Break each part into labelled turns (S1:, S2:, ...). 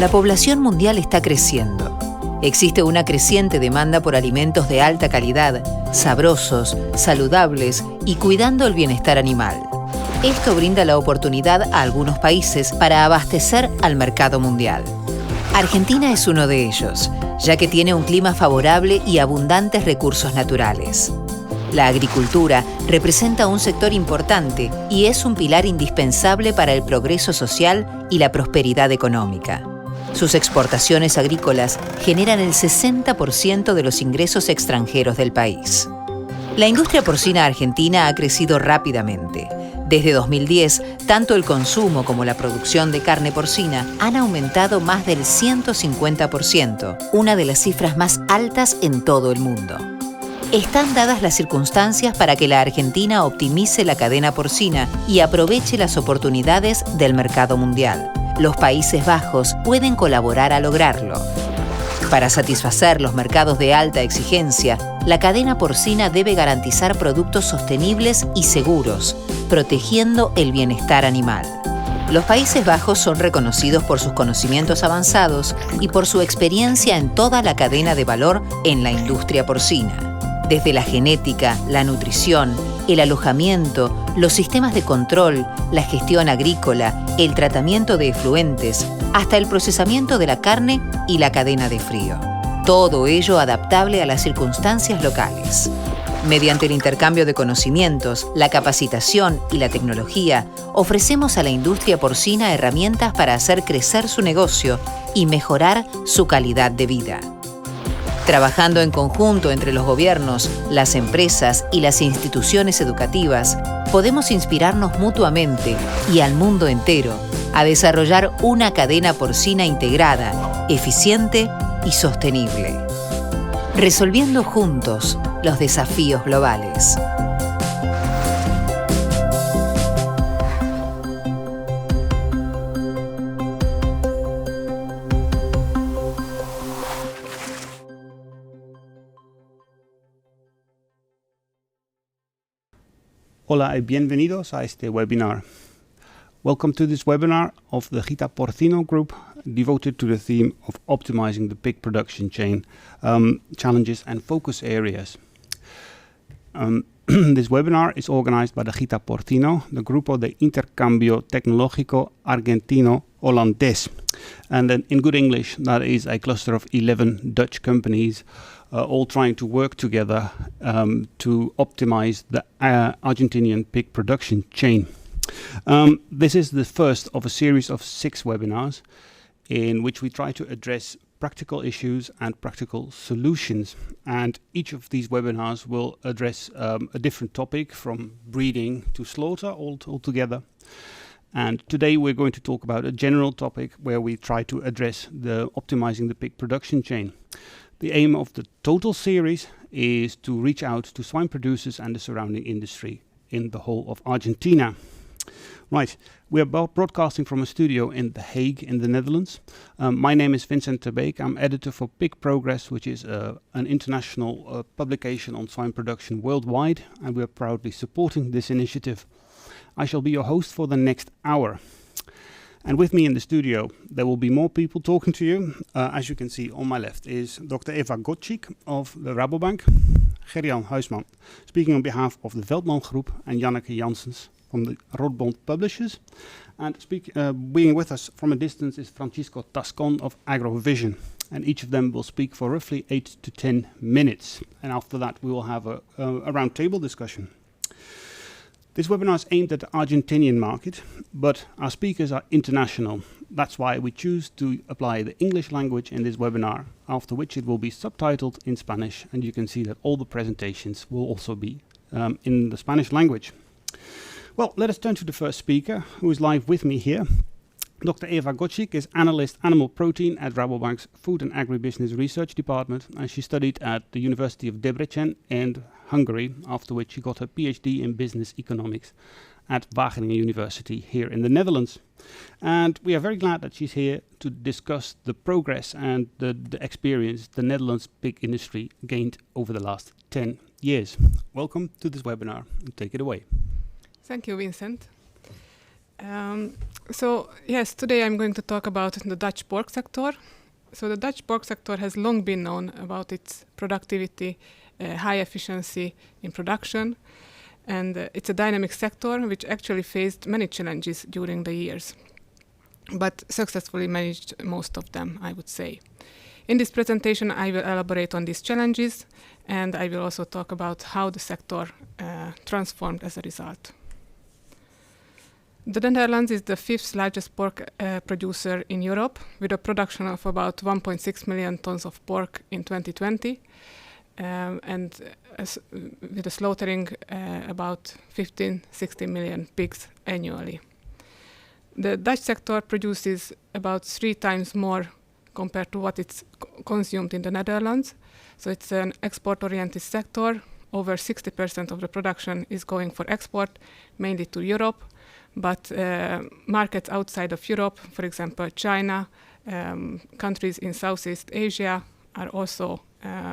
S1: La población mundial está creciendo. Existe una creciente demanda por alimentos de alta calidad, sabrosos, saludables y cuidando el bienestar animal. Esto brinda la oportunidad a algunos países para abastecer al mercado mundial. Argentina es uno de ellos, ya que tiene un clima favorable y abundantes recursos naturales. La agricultura representa un sector importante y es un pilar indispensable para el progreso social y la prosperidad económica. Sus exportaciones agrícolas generan el 60% de los ingresos extranjeros del país. La industria porcina argentina ha crecido rápidamente. Desde 2010, tanto el consumo como la producción de carne porcina han aumentado más del 150%, una de las cifras más altas en todo el mundo. Están dadas las circunstancias para que la Argentina optimice la cadena porcina y aproveche las oportunidades del mercado mundial. Los Países Bajos pueden colaborar a lograrlo. Para satisfacer los mercados de alta exigencia, la cadena porcina debe garantizar productos sostenibles y seguros, protegiendo el bienestar animal. Los Países Bajos son reconocidos por sus conocimientos avanzados y por su experiencia en toda la cadena de valor en la industria porcina. Desde la genética, la nutrición, el alojamiento, los sistemas de control, la gestión agrícola, el tratamiento de efluentes, hasta el procesamiento de la carne y la cadena de frío. Todo ello adaptable a las circunstancias locales. Mediante el intercambio de conocimientos, la capacitación y la tecnología, ofrecemos a la industria porcina herramientas para hacer crecer su negocio y mejorar su calidad de vida. Trabajando en conjunto entre los gobiernos, las empresas y las instituciones educativas, podemos inspirarnos mutuamente y al mundo entero a desarrollar una cadena porcina integrada, eficiente y sostenible, resolviendo juntos los desafíos globales.
S2: Hola y bienvenidos a este webinar. Welcome to this webinar of the Gita Porcino Group devoted to the theme of optimizing the pig production chain, challenges and focus areas. This webinar is organized by the Gita Porcino, the Grupo de Intercambio Tecnológico Argentino Holandés. And then in good English, that is a cluster of 11 Dutch companies all trying to work together to optimize the Argentinian pig production chain. This is the first of a series of 6 webinars in which we try to address practical issues and practical solutions. And each of these webinars will address a different topic, from breeding to slaughter all together. And today we're going to talk about a general topic where we try to address the optimizing the pig production chain. The aim of the total series is to reach out to swine producers and the surrounding industry in the whole of Argentina. Right, we are broadcasting from a studio in The Hague in the Netherlands. My name is Vincent Terbeek. I'm editor for Pig Progress, which is an international publication on swine production worldwide, and we are proudly supporting this initiative. I shall be your host for the next hour. And with me in the studio, there will be more people talking to you. As you can see on my left is Dr. Eva Gotschik of the Rabobank, Gerjan Huisman, speaking on behalf of the Veldman Group, and Janneke Janssens from the Rodbond Publishers. And being with us from a distance is Francisco Tascon of Agrovision. And each of them will speak for roughly 8 to 10 minutes. And after that, we will have a round-table discussion. This webinar is aimed at the Argentinian market, but our speakers are international. That's why we choose to apply the English language in this webinar, after which it will be subtitled in Spanish, and you can see that all the presentations will also be in the Spanish language. Well, let us turn to the first speaker, who is live with me here. Dr. Eva Gotschik is Analyst Animal Protein at Rabobank's Food and Agribusiness Research Department, and she studied at the University of Debrecen and Hungary, after which she got her PhD in Business Economics at Wageningen University here in the Netherlands. And we are very glad that she's here to discuss the progress and the experience the Netherlands pig industry gained over the last 10 years. Welcome to this webinar, and take it away.
S3: Thank you, Vincent. So yes, today I'm going to talk about the Dutch pork sector. So the Dutch pork sector has long been known about its productivity, high efficiency in production, and it's a dynamic sector which actually faced many challenges during the years, but successfully managed most of them, I would say. In this presentation, I will elaborate on these challenges, and I will also talk about how the sector transformed as a result. The Netherlands is the 5th largest pork producer in Europe, with a production of about 1.6 million tons of pork in 2020, and with a slaughtering about 15-16 million pigs annually. The Dutch sector produces about 3 times more compared to what it's consumed in the Netherlands. So it's an export-oriented sector. Over 60% of the production is going for export, mainly to Europe. But markets outside of Europe, for example, China, countries in Southeast Asia, are also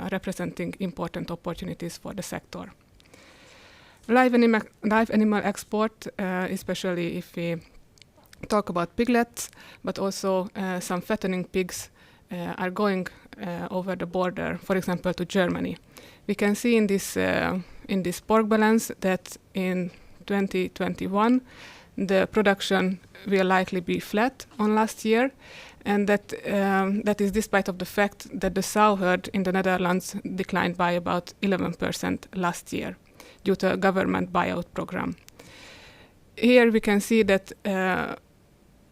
S3: representing important opportunities for the sector. Live animal export, especially if we talk about piglets, but also some fattening pigs are going over the border, for example, to Germany. We can see in this pork balance that in 2021, the production will likely be flat on last year, and that is despite of the fact that the sow herd in the Netherlands declined by about 11% last year due to a government buyout program. Here we can see that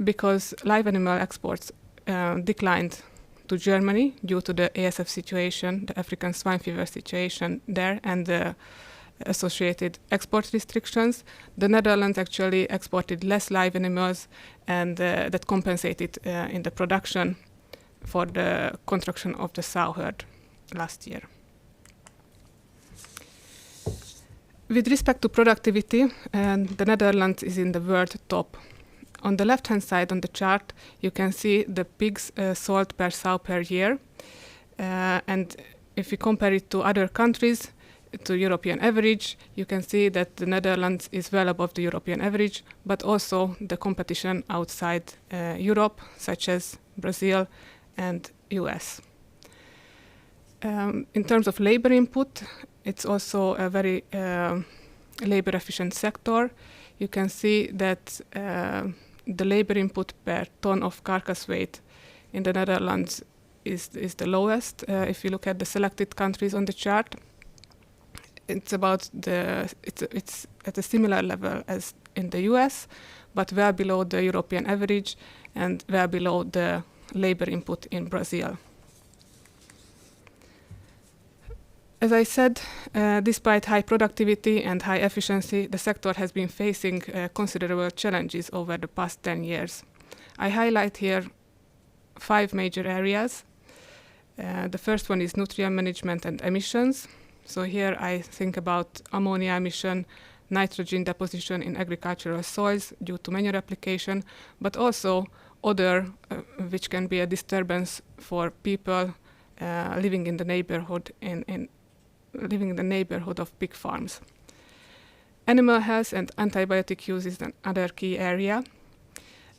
S3: because live animal exports declined to Germany due to the ASF situation, the African swine fever situation there, and the associated export restrictions, the Netherlands actually exported less live animals, and that compensated in the production for the contraction of the sow herd last year. With respect to productivity, the Netherlands is in the world top. On the left-hand side on the chart, you can see the pigs sold per sow per year, and if we compare it to other countries, to European average, you can see that the Netherlands is well above the European average, but also the competition outside Europe, such as Brazil and US. In terms of labor input, it's also a very labor efficient sector. You can see that the labor input per ton of carcass weight in the Netherlands is the lowest. If you look at the selected countries on the chart, it's at a similar level as in the US, but well below the European average and well below the labor input in Brazil. As I said, despite high productivity and high efficiency, the sector has been facing considerable challenges over the past 10 years. I highlight here 5 major areas. The first one is nutrient management and emissions. So here I think about ammonia emission, nitrogen deposition in agricultural soils due to manure application, but also odor, which can be a disturbance for people living in the neighborhood living in the neighborhood of pig farms. Animal health and antibiotic use is another key area.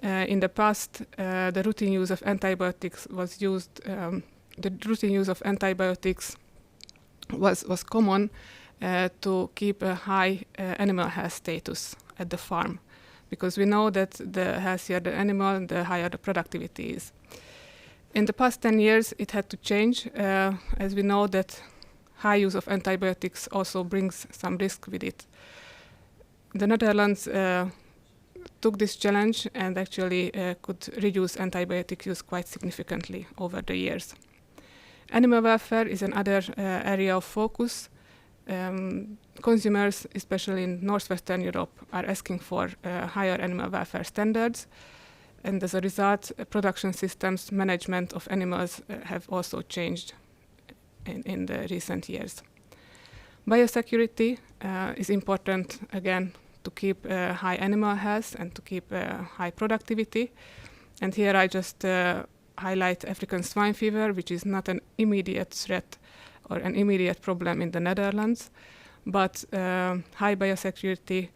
S3: In the past, the routine use of antibiotics was used. The routine use of antibiotics was common to keep a high animal health status at the farm, because we know that the healthier the animal, the higher the productivity is. In the past 10 years, it had to change, as we know that high use of antibiotics also brings some risk with it. The Netherlands took this challenge and actually could reduce antibiotic use quite significantly over the years. Animal welfare is another area of focus. Consumers, especially in northwestern Europe, are asking for higher animal welfare standards, and as a result, production systems, management of animals have also changed in the recent years. Biosecurity is important, again, to keep high animal health and to keep high productivity. And here I just highlight African swine fever, which is not an immediate threat or an immediate problem in the Netherlands, but high biosecurity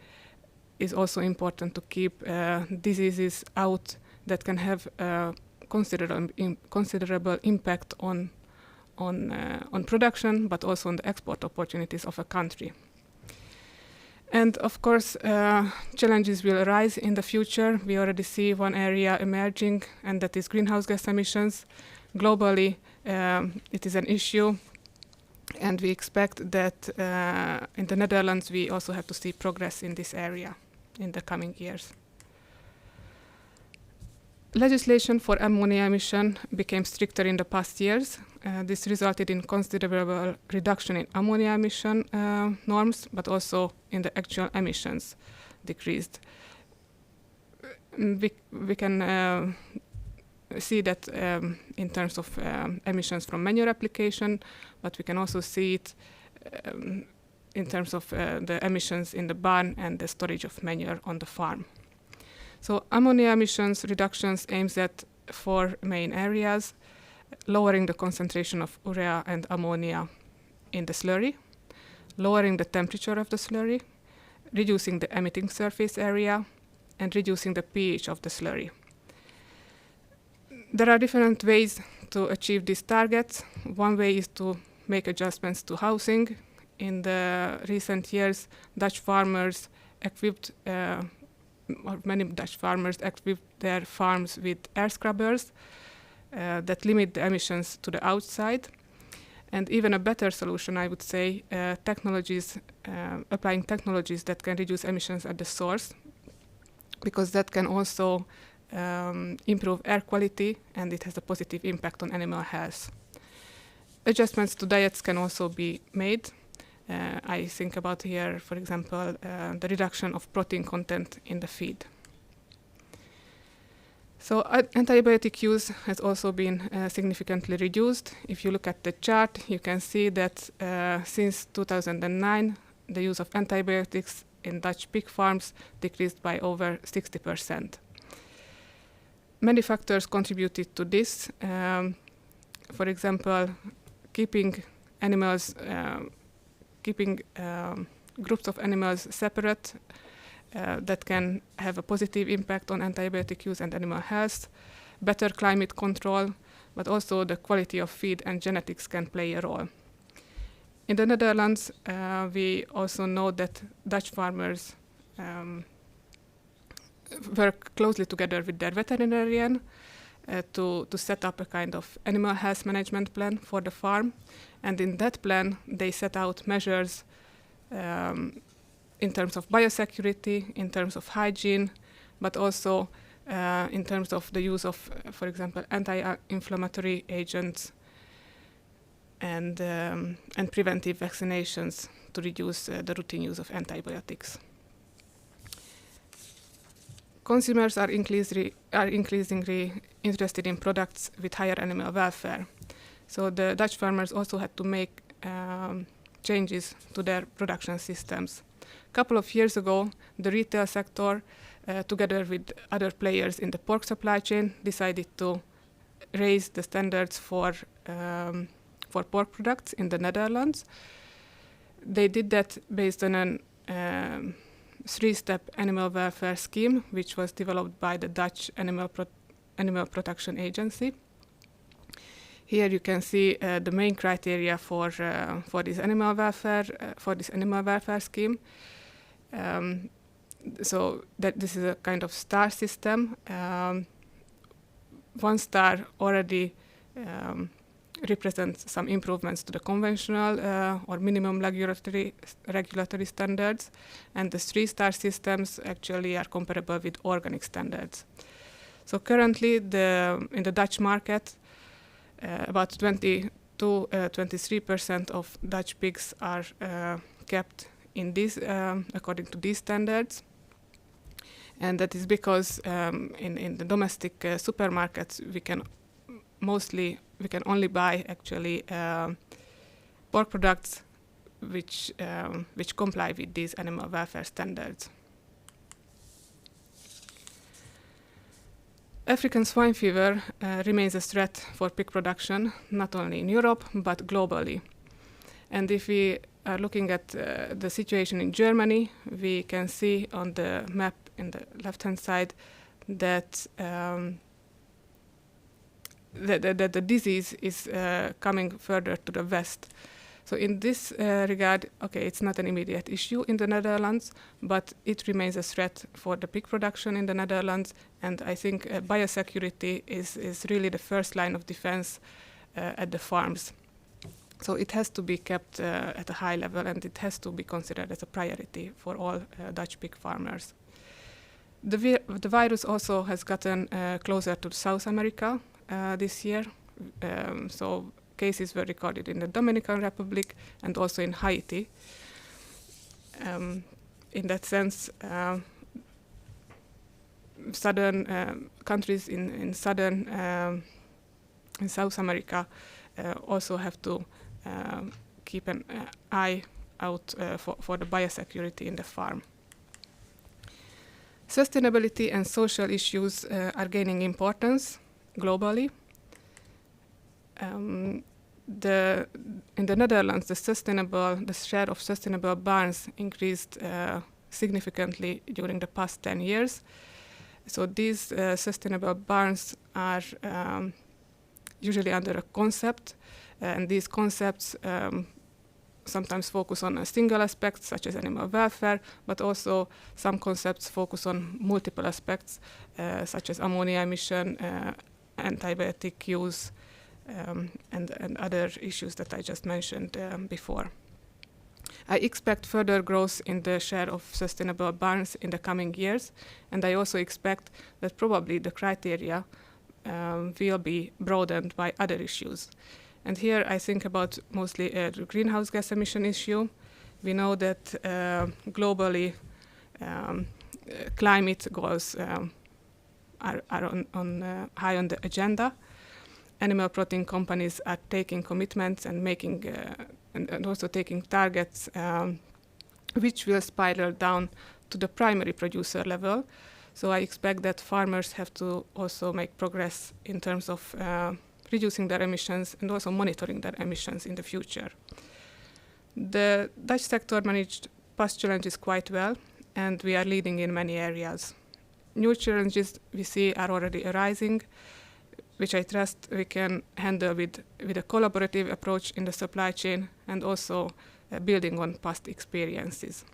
S3: is also important to keep diseases out that can have considerable impact on production, but also on the export opportunities of a country. And of course, challenges will arise in the future. We already see one area emerging, and that is greenhouse gas emissions. Globally, it is an issue, and we expect that in the Netherlands we also have to see progress in this area in the coming years. Legislation for ammonia emission became stricter in the past years. This resulted in considerable reduction in ammonia emission norms, but also in the actual emissions decreased. We can see that in terms of emissions from manure application, but we can also see it in terms of the emissions in the barn and the storage of manure on the farm. So ammonia emissions reductions aims at 4 main areas: lowering the concentration of urea and ammonia in the slurry, lowering the temperature of the slurry, reducing the emitting surface area, and reducing the pH of the slurry. There are different ways to achieve these targets. One way is to make adjustments to housing. In the recent years, many Dutch farmers equipped their farms with air scrubbers that limit the emissions to the outside. And even a better solution, I would say, applying technologies that can reduce emissions at the source, because that can also improve air quality, and it has a positive impact on animal health. Adjustments to diets can also be made. I think about here, for example, the reduction of protein content in the feed. So antibiotic use has also been significantly reduced. If you look at the chart, you can see that since 2009, the use of antibiotics in Dutch pig farms decreased by over 60%. Many factors contributed to this. For example, keeping groups of animals separate that can have a positive impact on antibiotic use and animal health, better climate control, but also the quality of feed and genetics can play a role. In the Netherlands, we also know that Dutch farmers work closely together with their veterinarian to set up a kind of animal health management plan for the farm. And in that plan, they set out measures in terms of biosecurity, in terms of hygiene, but also in terms of the use of, for example, anti-inflammatory agents and preventive vaccinations to reduce the routine use of antibiotics. Consumers are increasingly interested in products with higher animal welfare. So the Dutch farmers also had to make changes to their production systems. A couple of years ago, the retail sector, together with other players in the pork supply chain, decided to raise the standards for pork products in the Netherlands. They did that based on a 3-step animal welfare scheme, which was developed by the Dutch Animal Protection Agency. Here you can see the main criteria for this animal welfare scheme. So that this is a kind of star system. 1 star already represents some improvements to the conventional or minimum regulatory standards, and the 3-star systems actually are comparable with organic standards. So currently, in the Dutch market, about 23% of Dutch pigs are kept in these according to these standards, and that is because in the domestic supermarkets we can only buy actually pork products which comply with these animal welfare standards. African swine fever remains a threat for pig production, not only in Europe but globally. And if we are looking at the situation in Germany, we can see on the map in the left-hand side that that the disease is coming further to the west. So in this regard, okay, it's not an immediate issue in the Netherlands, but it remains a threat for the pig production in the Netherlands. And I think biosecurity is really the first line of defense at the farms. So it has to be kept at a high level, and it has to be considered as a priority for all Dutch pig farmers. The virus also has gotten closer to South America this year. So cases were recorded in the Dominican Republic and also in Haiti. In that sense, southern countries in southern in South America also have to keep an eye out for the biosecurity in the farm. Sustainability and social issues are gaining importance globally. In the Netherlands, the share of sustainable barns increased significantly during the past 10 years. So these sustainable barns are usually under a concept, and these concepts sometimes focus on a single aspect, such as animal welfare, but also some concepts focus on multiple aspects, such as ammonia emission, antibiotic use, and other issues that I just mentioned before. I expect further growth in the share of sustainable barns in the coming years, and I also expect that probably the criteria will be broadened by other issues. And here I think about mostly the greenhouse gas emission issue. We know that globally climate goals are high on the agenda. Animal protein companies are taking commitments and making and also taking targets which will spiral down to the primary producer level. So I expect that farmers have to also make progress in terms of reducing their emissions and also monitoring their emissions in the future. The Dutch sector managed past challenges quite well, and we are leading in many areas. New challenges we see are already arising, which I trust we can handle with a collaborative approach in the supply chain and also building on past experiences.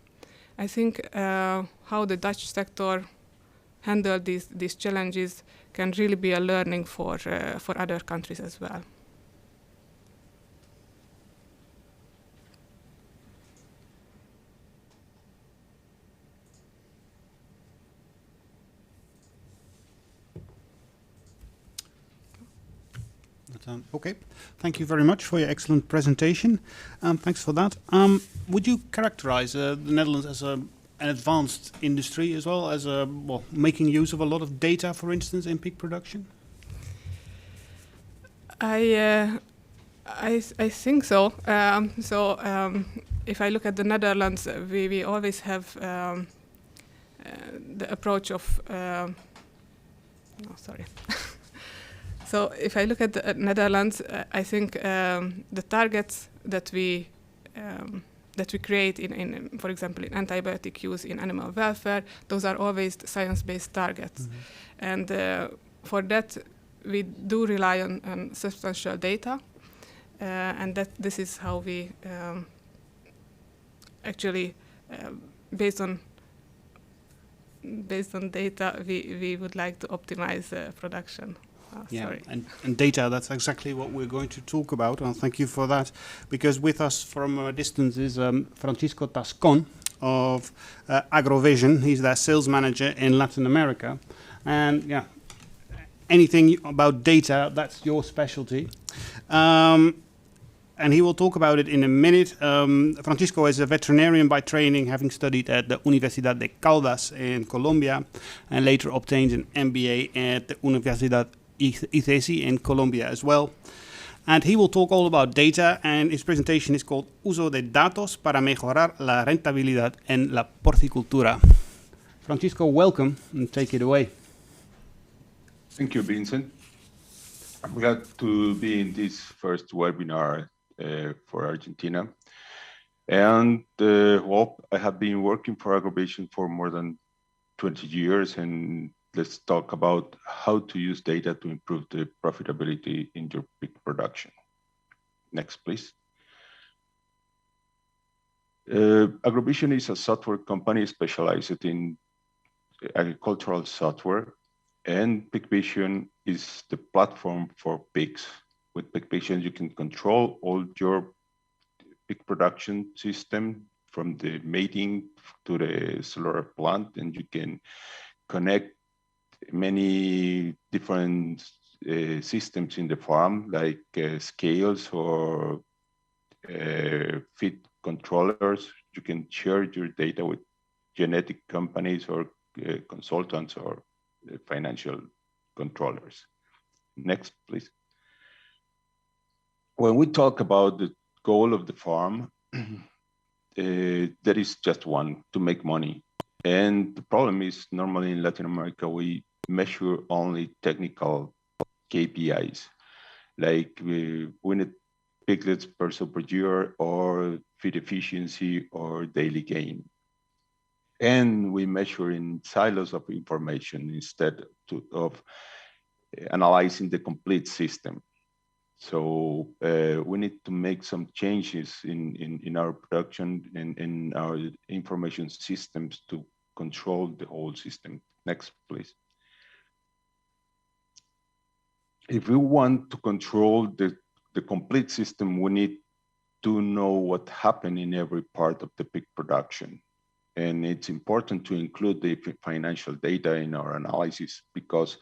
S3: I think how the Dutch sector handle these challenges can really be a learning for other countries as well.
S2: Okay, thank you very much for your excellent presentation. Thanks for that. Would you characterize the Netherlands as an advanced industry as well as making use of a lot of data, for instance, in pig production?
S3: I think so. If I look at the Netherlands, we always have the approach of. So if I look at the Netherlands, I think the targets that we create in, for example, in antibiotic use in animal welfare, those are always science-based targets. Mm-hmm. And for that, we do rely on substantial data, and that this is how we actually, based on data, we would like to optimize production.
S2: Sorry. And data, that's exactly what we're going to talk about, and thank you for that, because with us from a distance is Francisco Tascon of Agrovision. He's their sales manager in Latin America, and anything about data, that's your specialty. And he will talk about it in a minute. Francisco is a veterinarian by training, having studied at the Universidad de Caldas in Colombia, and later obtained an MBA at the Universidad ICESI in Colombia as well. And he will talk all about data, and his presentation is called Uso de datos para mejorar la rentabilidad en la porcicultura. Francisco, welcome, and take it away.
S4: Thank you, Vincent. I'm glad to be in this first webinar for Argentina. And well, I have been working for aggregation for more than 20 years, and let's talk about how to use data to improve the profitability in your pig production. Next, please. Aggregation is a software company specialized in agricultural software, and PigVision is the platform for pigs. With PigVision, you can control all your pig production system from the mating to the solar plant, and you can connect many different systems in the farm, like scales or feed controllers. You can share your data with genetic companies or consultants or financial controllers. Next, please. When we talk about the goal of the farm, there is just one: to make money. And the problem is, normally in Latin America, we measure only technical KPIs, like winning piglets per year, or feed efficiency, or daily gain. And we measure in silos of information instead of analyzing the complete system. So we need to make some changes in our production and in our information systems to control the whole system. Next, please. If we want to control the complete system, we need to know what happened in every part of the pig production. And it's important to include the financial data in our analysis, because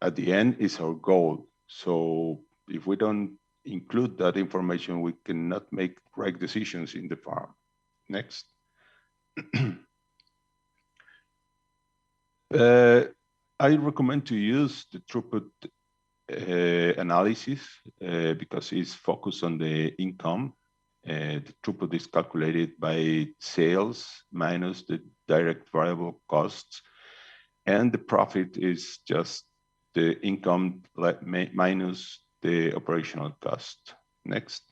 S4: at the end is our goal. So if we don't include that information, we cannot make right decisions in the farm. Next. I recommend to use the throughput analysis because it's focused on the income. The throughput is calculated by sales minus the direct variable costs, and the profit is just the income minus the operational cost. Next.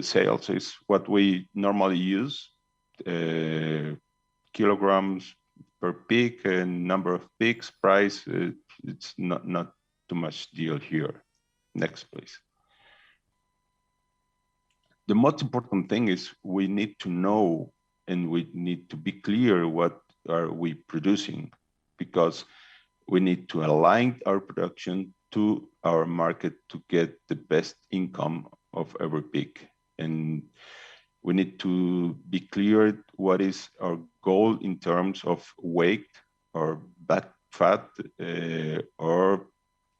S4: Sales is what we normally use, kilograms per pig and number of pigs. Price, it's not too much deal here. Next, please. The most important thing is we need to know and we need to be clear what are we producing, because we need to align our production to our market to get the best income of every pig. And we need to be clear what is our goal in terms of weight or bad fat or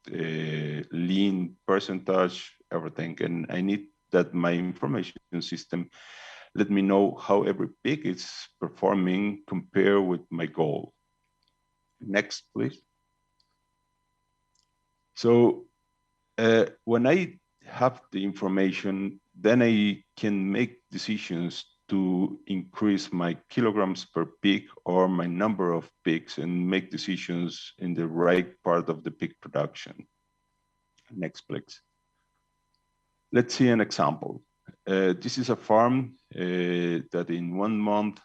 S4: lean percentage, everything. And I need that my information system let me know how every pig is performing compared with my goal. Next, please. So when I have the information, then I can make decisions to increase my kilograms per pig or my number of pigs and make decisions in the right part of the pig production. Next, please. Let's see an example. This is a farm that in 1 month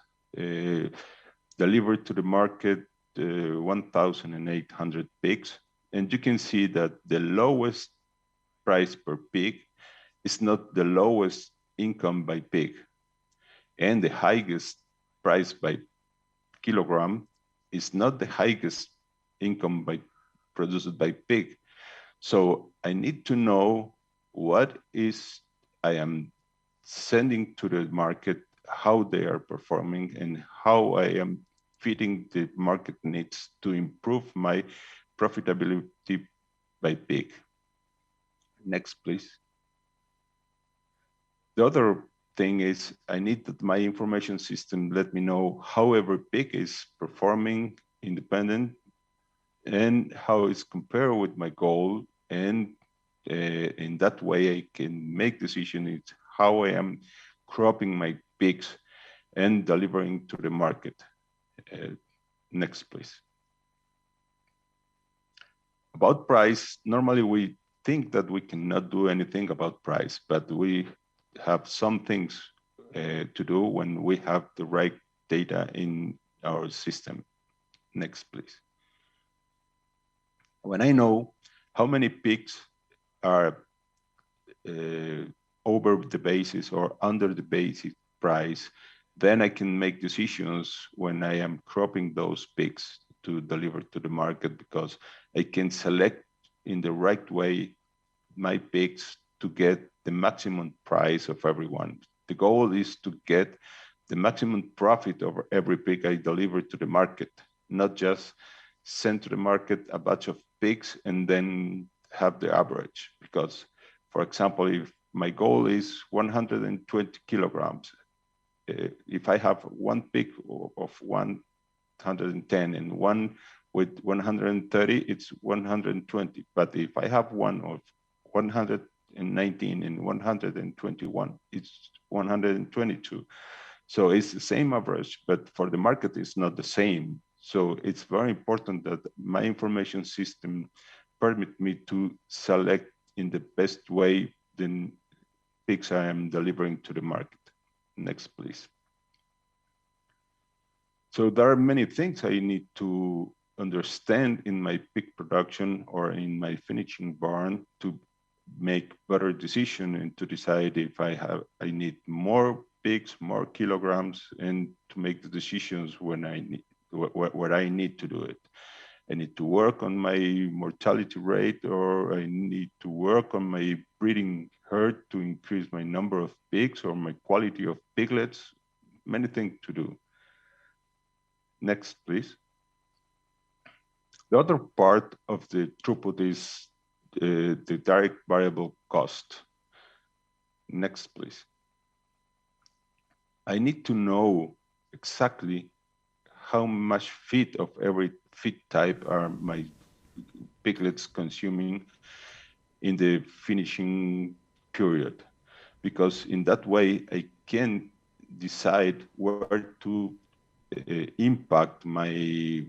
S4: delivered to the market 1,800 pigs. And you can see that the lowest price per pig is not the lowest income by pig. And the highest price by kilogram is not the highest income by produced by pig. So I need to know what is I am sending to the market, how they are performing, and how I am fitting the market needs to improve my profitability by pig. Next, please. The other thing is I need that my information system let me know how every pig is performing independent and how it's compared with my goal. And in that way, I can make decisions how I am cropping my pigs and delivering to the market. Next, please. About price, normally we think that we cannot do anything about price, but we have some things to do when we have the right data in our system. Next, please. When I know how many pigs are over the basis or under the basic price, then I can make decisions when I am cropping those pigs to deliver to the market, because I can select in the right way my pigs to get the maximum price of everyone. The goal is to get the maximum profit over every pig I deliver to the market, not just send to the market a batch of pigs and then have the average. Because, for example, if my goal is 120 kilograms, if I have one pig of 110 and one with 130, it's 120. But if I have one of 119 and 121, it's 122. So it's the same average, but for the market, it's not the same. So it's very important that my information system permit me to select in the best way the pigs I am delivering to the market. Next, please. So there are many things I need to understand in my pig production or in my finishing barn to make better decision and to decide if I need more pigs, more kilograms, and to make the decisions when I need where I need to do it. I need to work on my mortality rate, or I need to work on my breeding herd to increase my number of pigs or my quality of piglets. Many things to do. Next, please. The other part of the throughput is the direct variable cost. Next, please. I need to know exactly how much feed of every feed type are my piglets consuming in the finishing period, because in that way I can decide where to impact my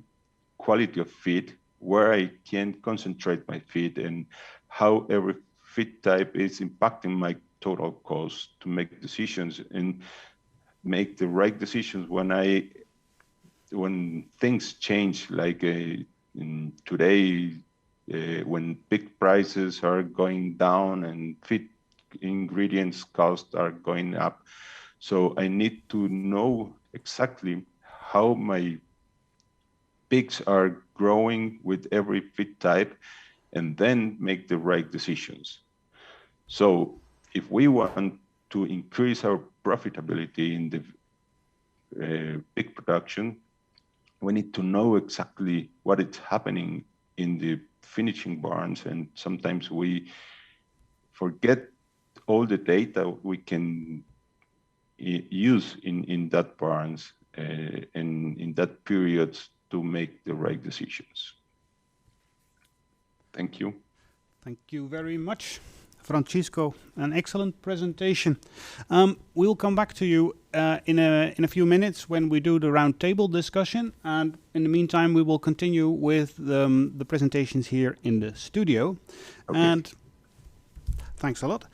S4: quality of feed, where I can concentrate my feed, and how every feed type is impacting my total cost to make decisions and make the right decisions when things change, like today, when pig prices are going down and feed ingredients costs are going up. So I need to know exactly how my pigs are growing with every feed type and then make the right decisions. So if we want to increase our profitability in the pig production, we need to know exactly what is happening in the finishing barns, and sometimes we forget all the data we can use in that barns and in that periods to make the right decisions. Thank you.
S2: Thank you very much, Francisco. An excellent presentation. We'll come back to you in a few minutes when we do the roundtable discussion, and in the meantime we will continue with the presentations here in the studio. Okay. And thanks a lot.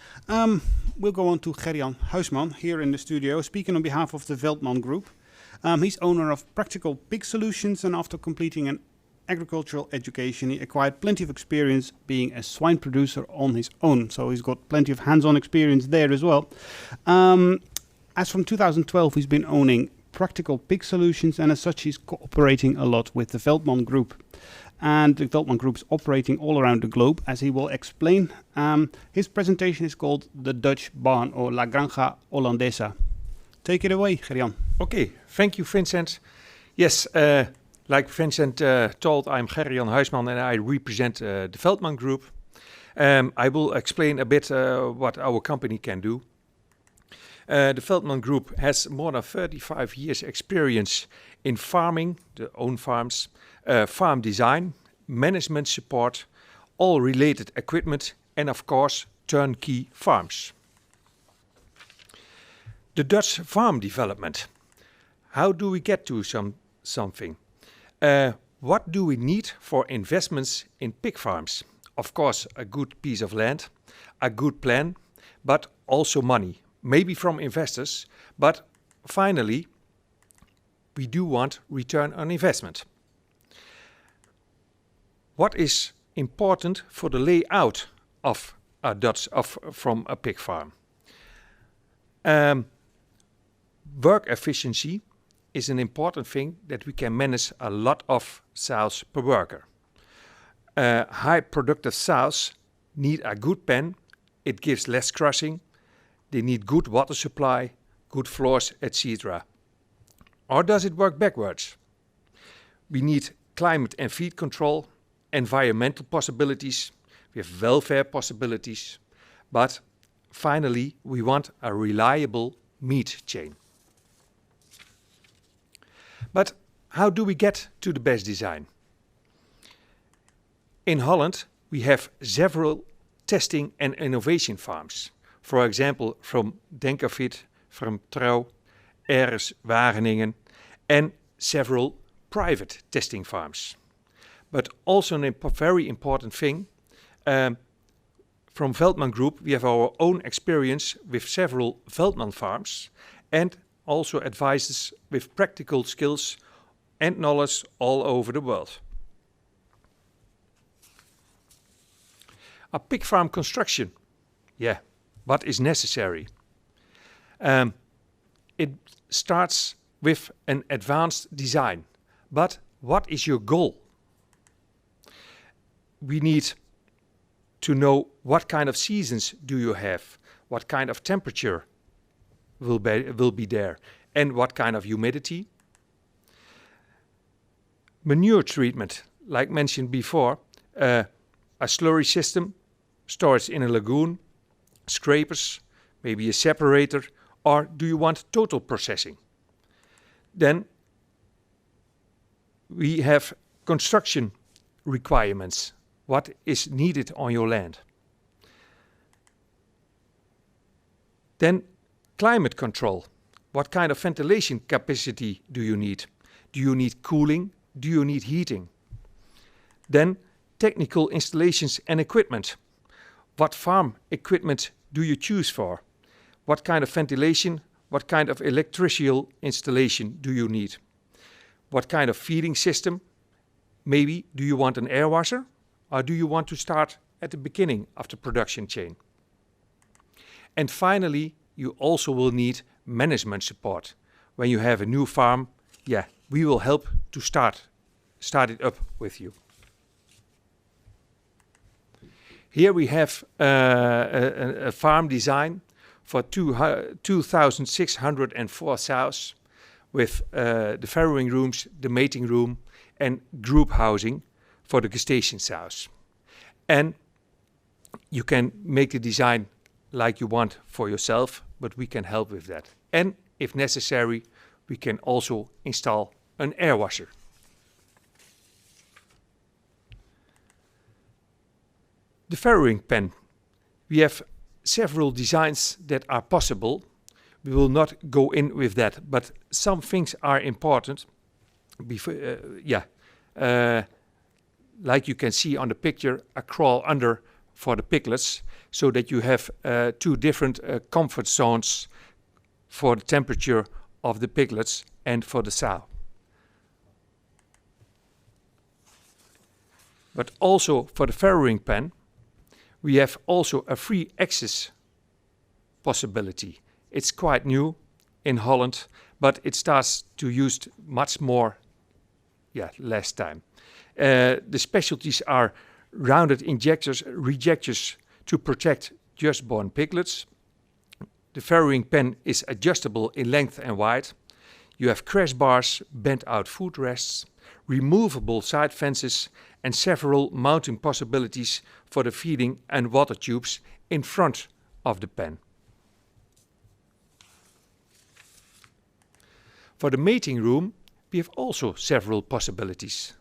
S2: We'll go on to Gerjan Huisman here in the studio, speaking on behalf of the Veldman Group. He's owner of Practical Pig Solutions, and after completing an agricultural education, he acquired plenty of experience being a swine producer on his own. So he's got plenty of hands-on experience there as well. As from 2012, he's been owning Practical Pig Solutions, and as such, he's cooperating a lot with the Veldman Group. And the Veldman Group is operating all around the globe, as he will explain. His presentation is called The Dutch Barn, or La Granja Holandesa. Take it away, Gerjan.
S5: Okay, thank you, Vincent. Yes, like Vincent told, I'm Gerjan Huisman and I represent the Veldman Group. I will explain a bit what our company can do. The Veldman Group has more than 35 years experience in farming, the own farms, farm design, management support, all related equipment, and of course, turnkey farms. The Dutch farm development. How do we get to something? What do we need for investments in pig farms? Of course, a good piece of land, a good plan, but also money. maybe from investors, but finally, we do want return on investment. What is important for the layout of from a pig farm? Work efficiency is an important thing that we can manage a lot of sows per worker. High productive sows need a good pen. It gives less crushing. They need good water supply, good floors, etc. Or does it work backwards? We need climate and feed control, environmental possibilities, we have welfare possibilities, but finally we want a reliable meat chain. But how do we get to the best design? In Holland we have several testing and innovation farms. For example, from Denkervit, from Trouw, áreas, Wageningen, and several private testing farms. But also a very important thing, from Veldman Group we have our own experience with several Veldman farms and also advisors with practical skills and knowledge all over the world. A pig farm construction, what is necessary? It starts with an advanced design, but what is your goal? We need to know what kind of seasons do you have, what kind of temperature will be there, and what kind of humidity. Manure treatment, like mentioned before, a slurry system, storage in a lagoon, scrapers, maybe a separator, or do you want total processing? Then we have construction requirements. What is needed on your land? Then climate control. What kind of ventilation capacity do you need? Do you need cooling? Do you need heating? Then technical installations and equipment. What farm equipment do you choose for? What kind of ventilation? What kind of electrical installation do you need? What kind of feeding system? Maybe do you want an air washer? Or do you want to start at the beginning of the production chain? And finally, you also will need management support. When you have a new farm, we will help to start it up with you. Here we have a farm design for 2,604 sows with the farrowing rooms, the mating room, and group housing for the gestation sows. And you can make the design like you want for yourself, but we can help with that. And if necessary, we can also install an air washer. The farrowing pen. We have several designs that are possible. We will not go in with that, but some things are important. Like you can see on the picture, a crawl under for the piglets, so that you have two different comfort zones for the temperature of the piglets and for the sow. But also for the farrowing pen, we have also a free access possibility. It's quite new in Holland, but it starts to use much more last time. The specialties are rounded rejectors to protect just born piglets. The farrowing pen is adjustable in length and width. You have crash bars, bent out foot rests, removable side fences, and several mounting possibilities for the feeding and water tubes in front of the pen. For the mating room, we have also several possibilities.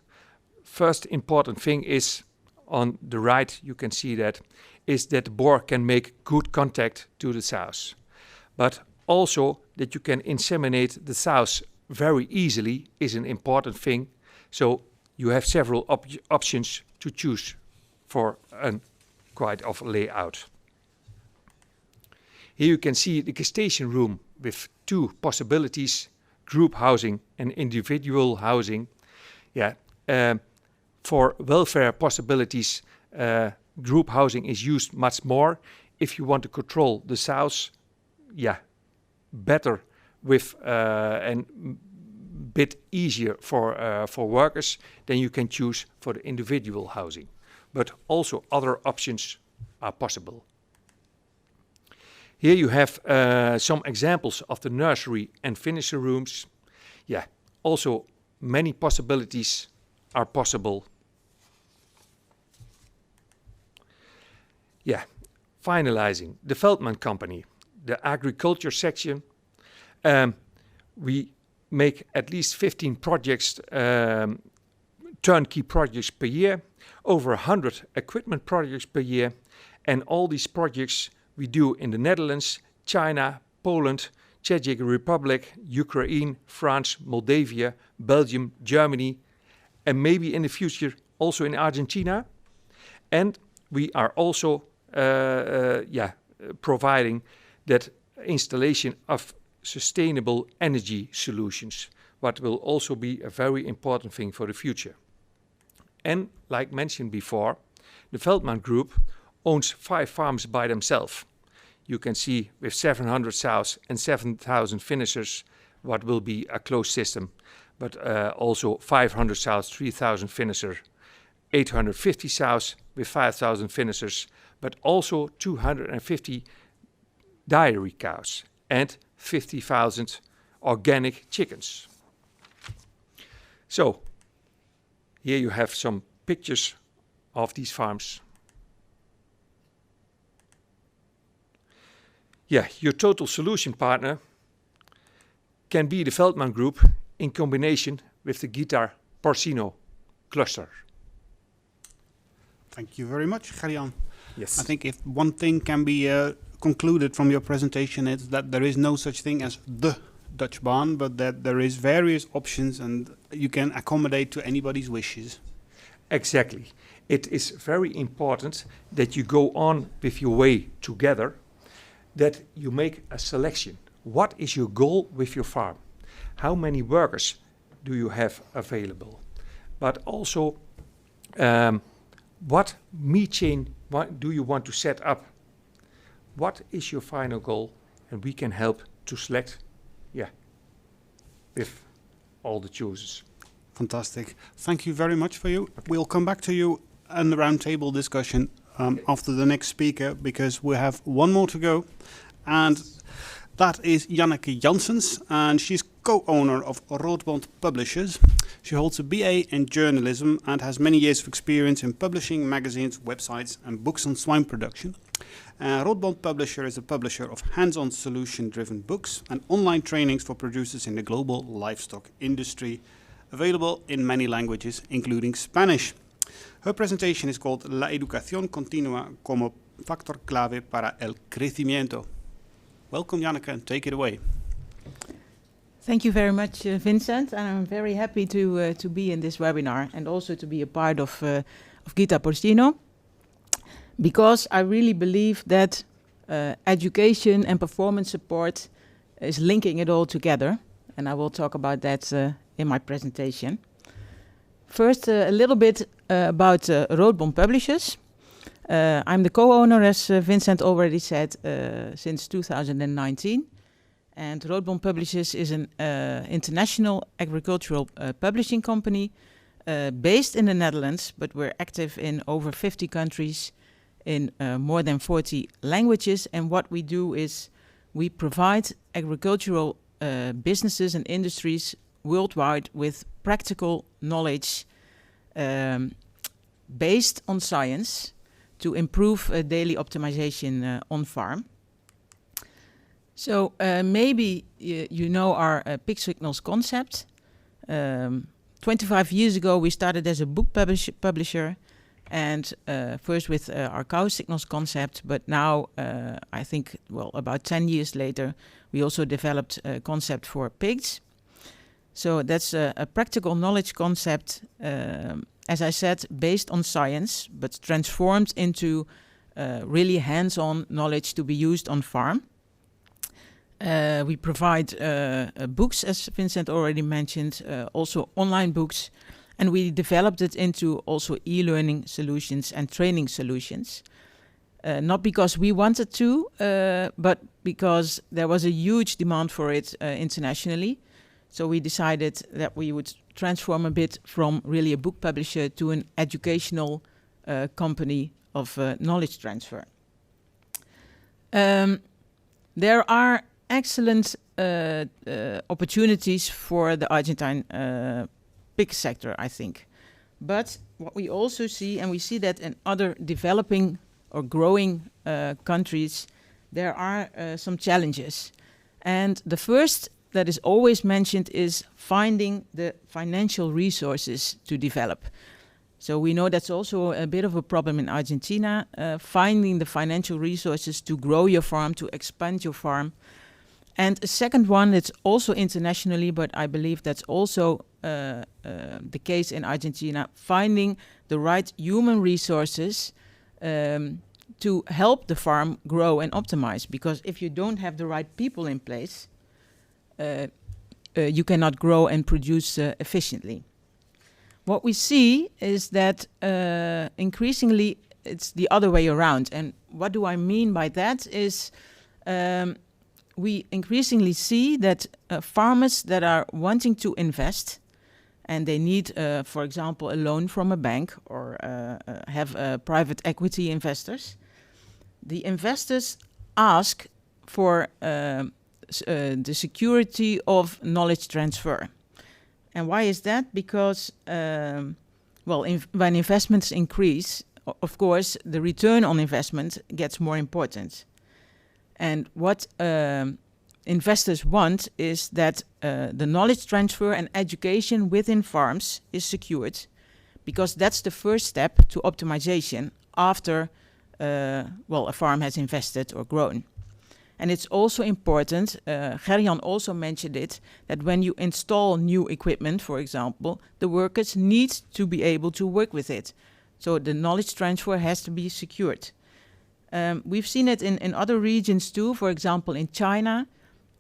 S5: First important thing is, on the right you can see that, is that the boar can make good contact to the sows. But also that you can inseminate the sows very easily is an important thing. So you have several options to choose for a quite of layout. Here you can see the gestation room with two possibilities, group housing and individual housing. For welfare possibilities, group housing is used much more. If you want to control the sows, better with and bit easier for workers, then you can choose for the individual housing. But also other options are possible. Here you have some examples of the nursery and finisher rooms. Also many possibilities are possible. Finalizing, the Veldman Company, the agriculture section. We make at least 15 projects, turnkey projects per year, over 100 equipment projects per year, and all these projects we do in the Netherlands, China, Poland, Czech Republic, Ukraine, France, Moldavia, Belgium, Germany, and maybe in the future also in Argentina. And we are also providing that installation of sustainable energy solutions, what will also be a very important thing for the future. And like mentioned before, the Veldman Group owns 5 farms by themselves. You can see with 700 sows and 7,000 finishers what will be a closed system, but also 500 sows, 3,000 finishers, 850 sows with 5,000 finishers, but also 250 dairy cows and 50,000 organic chickens. So here you have some pictures of these farms. Your total solution partner can be the Veldman Group in combination with the Guitar Porcino cluster.
S2: Thank you very much, Gerjan.
S5: Yes.
S2: I think if one thing can be concluded from your presentation, it's that there is no such thing as the Dutch barn, but that there is various options and you can accommodate to anybody's wishes.
S5: Exactly. It is very important that you go on with your way together, that you make a selection. What is your goal with your farm? How many workers do you have available? But also, what meat chain do you want to set up? What is your final goal? And we can help to select, with all the choices.
S2: Fantastic. Thank you very much for you. Okay. We'll come back to you in the roundtable discussion after the next speaker, because we have one more to go. And that is Janneke Janssens, and she's co-owner of Roodbond Publishers. She holds a BA in journalism and has many years of experience in publishing magazines, websites and books on swine production. Roodbond Publisher is a publisher of hands-on solution-driven books and online trainings for producers in the global livestock industry, available in many languages, including Spanish. Her presentation is called La Educación Continua como Factor Clave para el Crecimiento. Welcome, Janneke, and take it away.
S6: Thank you very much, Vincent, and I'm very happy to be in this webinar and also to be a part of Guitar Porcino, because I really believe that education and performance support is linking it all together, and I will talk about that in my presentation. First, a little bit about Roodbond Publishers. I'm the co-owner, as Vincent already said, since 2019. And Roodbond Publishers is an international agricultural publishing company based in the Netherlands, but we're active in over 50 countries in more than 40 languages. And what we do is we provide agricultural businesses and industries worldwide with practical knowledge based on science to improve daily optimization on farm. So maybe you know our pig signals concept. 25 years ago we started as a book publisher, and first with our cow signals concept, but now I think, well, about 10 years later, we also developed a concept for pigs. So that's a practical knowledge concept, as I said, based on science, but transformed into really hands-on knowledge to be used on farm. We provide books, as Vincent already mentioned, also online books, and we developed it into also e-learning solutions and training solutions. Not because we wanted to, but because there was a huge demand for it internationally. So we decided that we would transform a bit from really a book publisher to an educational company of knowledge transfer. There are excellent opportunities for the Argentine pig sector, I think. But what we also see, and we see that in other developing or growing countries, there are some challenges. And the first that is always mentioned is finding the financial resources to develop. So we know that's also a bit of a problem in Argentina, finding the financial resources to grow your farm, to expand your farm. And a second one, it's also internationally, but I believe that's also the case in Argentina, finding the right human resources to help the farm grow and optimize. Because if you don't have the right people in place, you cannot grow and produce efficiently. What we see is that increasingly it's the other way around. And what do I mean by that is we increasingly see that farmers that are wanting to invest and they need, for example, a loan from a bank or have private equity investors, the investors ask for the security of knowledge transfer. And why is that? Because, when investments increase, of course, the return on investment gets more important. And what investors want is that the knowledge transfer and education within farms is secured, because that's the first step to optimization after a farm has invested or grown. And it's also important, Gerjan also mentioned it, that when you install new equipment, for example, the workers need to be able to work with it. So the knowledge transfer has to be secured. We've seen it in other regions too, for example in China,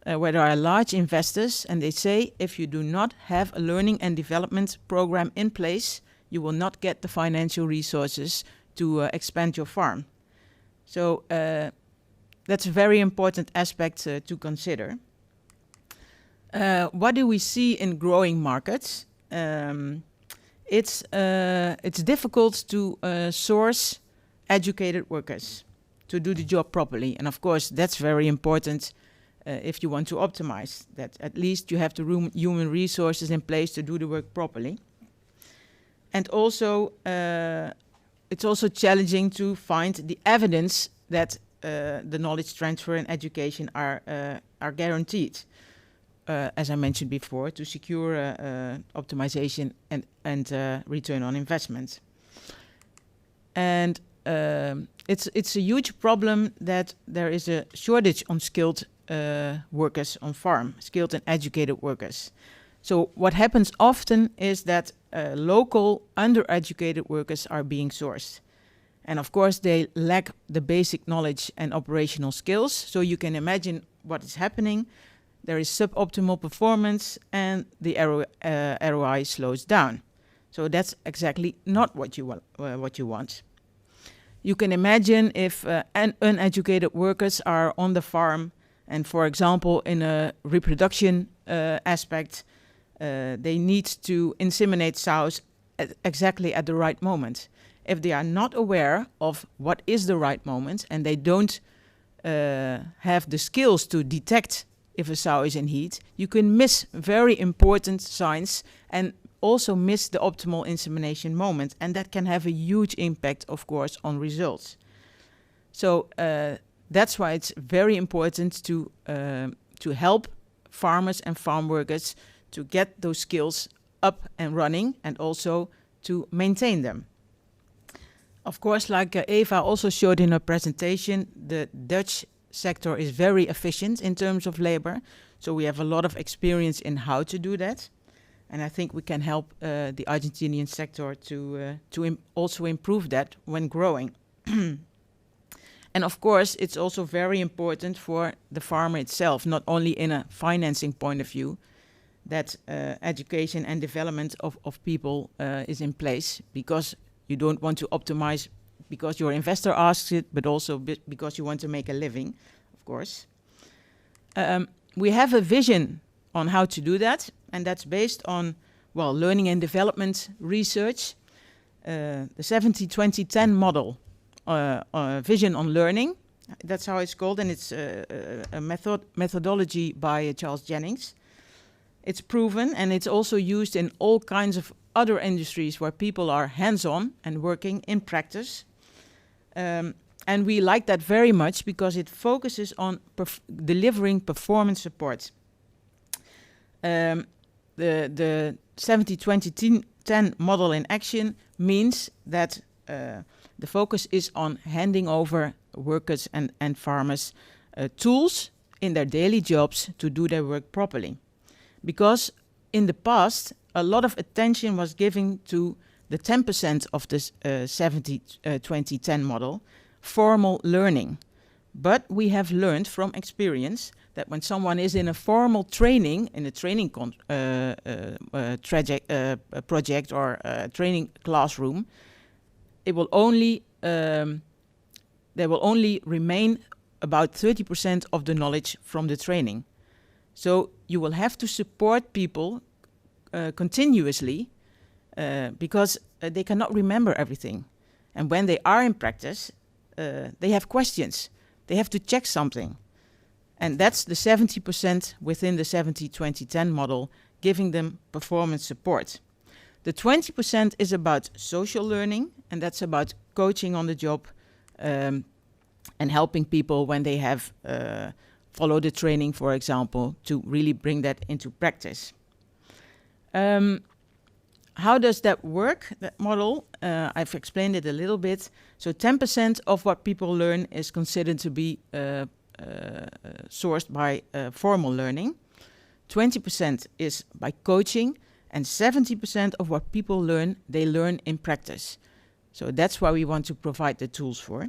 S6: where there are large investors, and they say if you do not have a learning and development program in place, you will not get the financial resources to expand your farm. So that's a very important aspect to consider. What do we see in growing markets? It's difficult to source educated workers to do the job properly. And of course, that's very important if you want to optimize, that at least you have the human resources in place to do the work properly. And also, it's also challenging to find the evidence that the knowledge transfer and education are guaranteed, as I mentioned before, to secure optimization and return on investment. And it's a huge problem that there is a shortage on skilled workers on farm, skilled and educated workers. So what happens often is that local undereducated workers are being sourced. And of course, they lack the basic knowledge and operational skills. So you can imagine what is happening. There is suboptimal performance and the ROI slows down. So that's exactly not what you want. You can imagine if uneducated workers are on the farm and, for example, in a reproduction aspect, they need to inseminate sows exactly at the right moment. If they are not aware of what is the right moment and they don't have the skills to detect if a sow is in heat, you can miss very important signs and also miss the optimal insemination moment. And that can have a huge impact, of course, on results. So that's why it's very important to help farmers and farm workers to get those skills up and running and also to maintain them. Of course, like Eva also showed in her presentation, the Dutch sector is very efficient in terms of labor. So we have a lot of experience in how to do that. And I think we can help the Argentinian sector to also improve that when growing. And of course, it's also very important for the farmer itself, not only in a financing point of view, that education and development of people is in place, because you don't want to optimize because your investor asks it, but also because you want to make a living, of course. We have a vision on how to do that, and that's based on, well, learning and development research, the 70-20-10 model, vision on learning. That's how it's called, and it's a methodology by Charles Jennings. It's proven, and it's also used in all kinds of other industries where people are hands-on and working in practice. And we like that very much because it focuses on delivering performance support. The 70-20-10 model in action means that the focus is on handing over workers and farmers tools in their daily jobs to do their work properly. Because in the past, a lot of attention was given to the 10% of this 70-20-10 model, formal learning. But we have learned from experience that when someone is in a formal training, in a training project or training classroom, it will only there will only remain about 30% of the knowledge from the training. So you will have to support people continuously because they cannot remember everything. And when they are in practice, they have questions. They have to check something. And that's the 70% within the 70-20-10 model, giving them performance support. The 20% is about social learning, and that's about coaching on the job and helping people when they have followed the training, for example, to really bring that into practice. How does that work, that model? I've explained it a little bit. So 10% of what people learn is considered to be sourced by formal learning. 20% is by coaching, and 70% of what people learn, they learn in practice. So that's why we want to provide the tools for.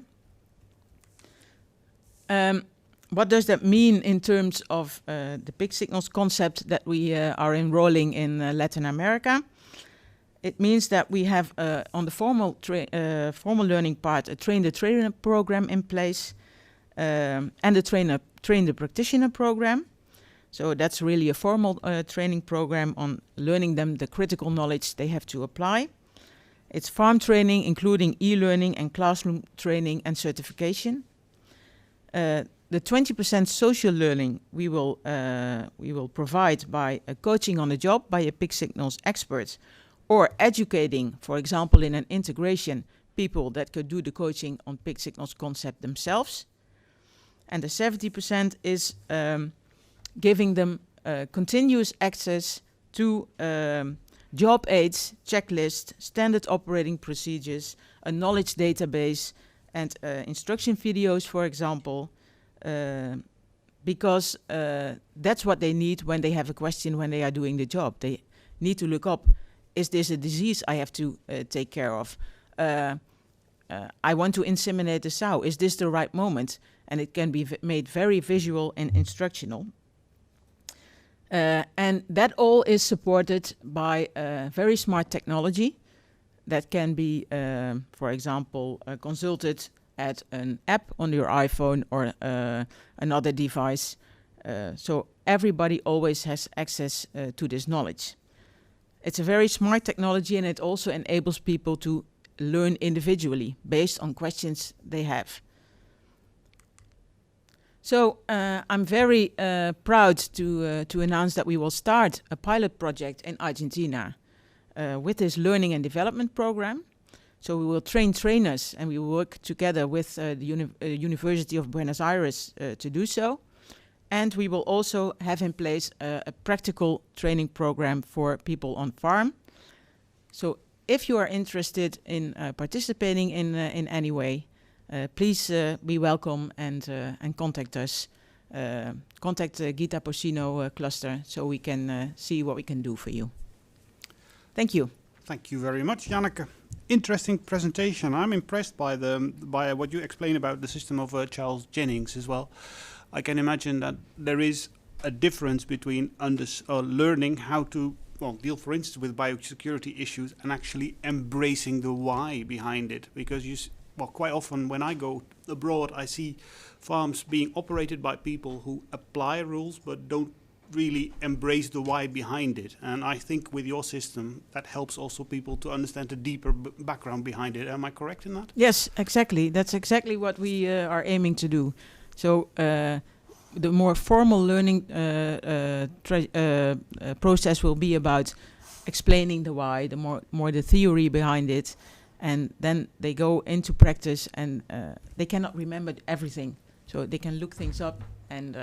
S6: What does that mean in terms of the big signals concept that we are enrolling in Latin America? It means that we have on the formal learning part a train-the-trainer program in place and a train-the-practitioner program. So that's really a formal training program on learning them the critical knowledge they have to apply. It's farm training, including e-learning and classroom training and certification. The 20% social learning we will provide by coaching on the job by a Pig Signals expert, or educating, for example, in an integration, people that could do the coaching on Pig Signals concept themselves. And the 70% is giving them continuous access to job aids, checklists, standard operating procedures, a knowledge database, and instruction videos, for example, because that's what they need when they have a question when they are doing the job. They need to look up, is this a disease I have to take care of? I want to inseminate the sow. Is this the right moment? And it can be made very visual and instructional. And that all is supported by very smart technology that can be, for example, consulted at an app on your iPhone or another device. So everybody always has access to this knowledge. It's a very smart technology, and it also enables people to learn individually based on questions they have. So I'm very proud to announce that we will start a pilot project in Argentina with this learning and development program. So we will train trainers, and we will work together with the University of Buenos Aires to do so. And we will also have in place a practical training program for people on farm. So if you are interested in participating in any way, please be welcome and contact us. Contact the Gita Porcino cluster so we can see what we can do for you. Thank you.
S2: Thank you very much, Janneke. interesting presentation. I'm impressed by what you explained about the system of Charles Jennings as well. I can imagine that there is a difference between learning how to deal, for instance, with biosecurity issues and actually embracing the why behind it. Because quite often when I go abroad, I see farms being operated by people who apply rules but don't really embrace the why behind it. And I think with your system, that helps also people to understand the deeper background behind it. Am I correct in that?
S6: Yes, exactly. That's exactly what we are aiming to do. So the more formal learning process will be about explaining the why, the more the theory behind it, and then they go into practice, and they cannot remember everything. So they can look things up, and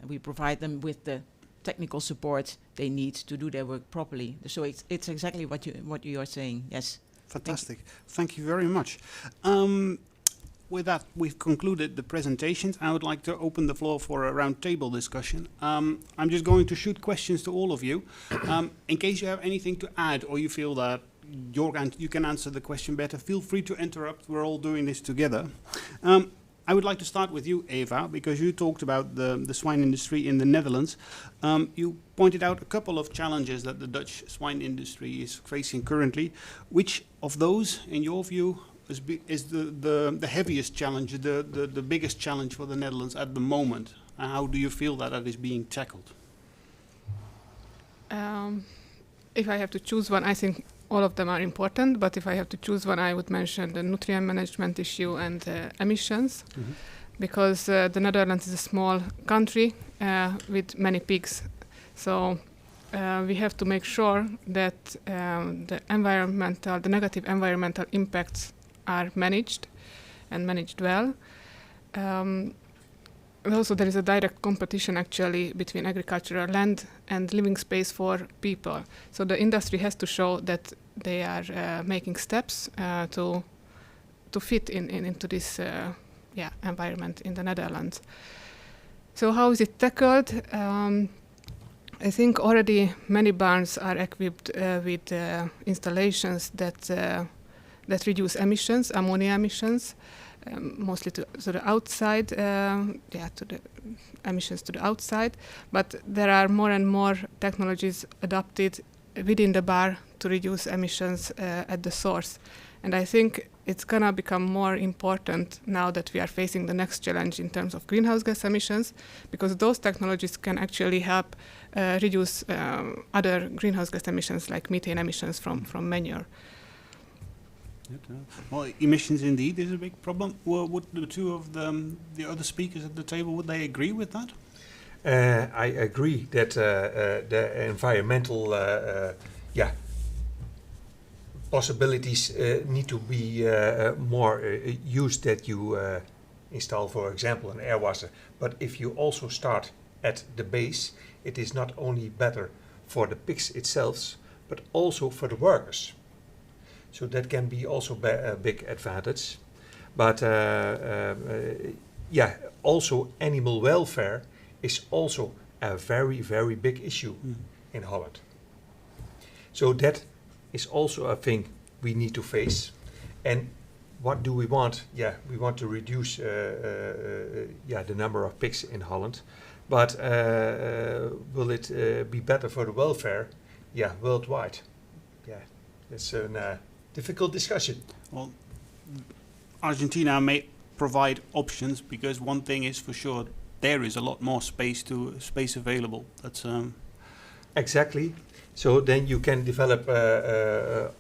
S6: we provide them with the technical support they need to do their work properly. So it's exactly what you are saying. Yes.
S2: Fantastic. Thank you very much. With that, we've concluded the presentations. I would like to open the floor for a roundtable discussion. I'm just going to shoot questions to all of you. In case you have anything to add or you feel that you can answer the question better, feel free to interrupt. We're all doing this together. I would like to start with you, Eva, because you talked about the swine industry in the Netherlands. You pointed out a couple of challenges that the Dutch swine industry is facing currently. Which of those, in your view, is the heaviest challenge, the biggest challenge for the Netherlands at the moment? And how do you feel that is being tackled?
S3: If I have to choose one, I think all of them are important, but if I have to choose one, I would mention the nutrient management issue and emissions, because the Netherlands is a small country with many pigs. So we have to make sure that the negative environmental impacts are managed and managed well. Also, there is a direct competition actually between agricultural land and living space for people. So the industry has to show that they are making steps to fit into this environment in the Netherlands. So how is it tackled? I think already many barns are equipped with installations that reduce emissions, ammonia emissions, mostly to the outside, to the emissions to the outside. But there are more and more technologies adopted within the bar to reduce emissions at the source. And I think it's gonna become more important now that we are facing the next challenge in terms of greenhouse gas emissions, because those technologies can actually help reduce other greenhouse gas emissions like methane emissions from manure.
S2: Well, emissions indeed is a big problem. Well, would the two of the other speakers at the table, would they agree with that?
S5: I agree that the environmental possibilities need to be more used, that you install, for example, an air washer. But if you also start at the base, it is not only better for the pigs itself, but also for the workers. So that can be also a big advantage. But also animal welfare is also a very, very big issue in Holland. So that is also a thing we need to face. And what do we want? Yeah, we want to reduce the number of pigs in Holland. But will it be better for the welfare? Yeah, worldwide. Yeah, it's a difficult discussion.
S2: Well, Argentina may provide options, because one thing is for sure, there is a lot more space available. That's
S5: exactly. So then you can develop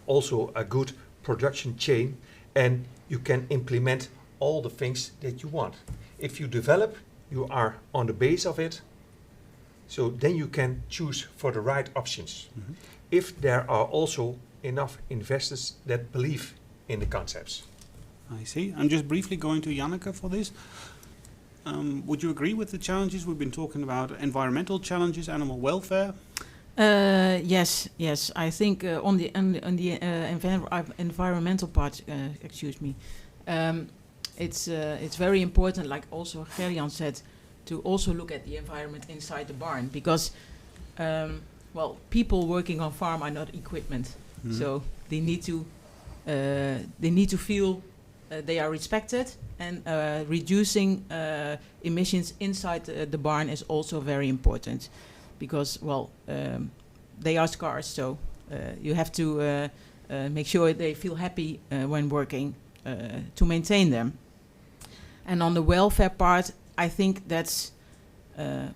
S5: also a good production chain, and you can implement all the things that you want. If you develop, you are on the base of it. So then you can choose for the right options. If there are also enough investors that believe in the concepts.
S2: I see. I'm just briefly going to Janneke for this. Would you agree with the challenges we've been talking about? Environmental challenges, animal welfare?
S6: Yes. I think on the environmental part, it's very important, like also Gerjan said, to also look at the environment inside the barn, because people working on farm are not equipment. So they need to They need to feel they are respected, and reducing emissions inside the barn is also very important, because, well, they are scarce, so you have to make sure they feel happy when working to maintain them. And on the welfare part, I think that's,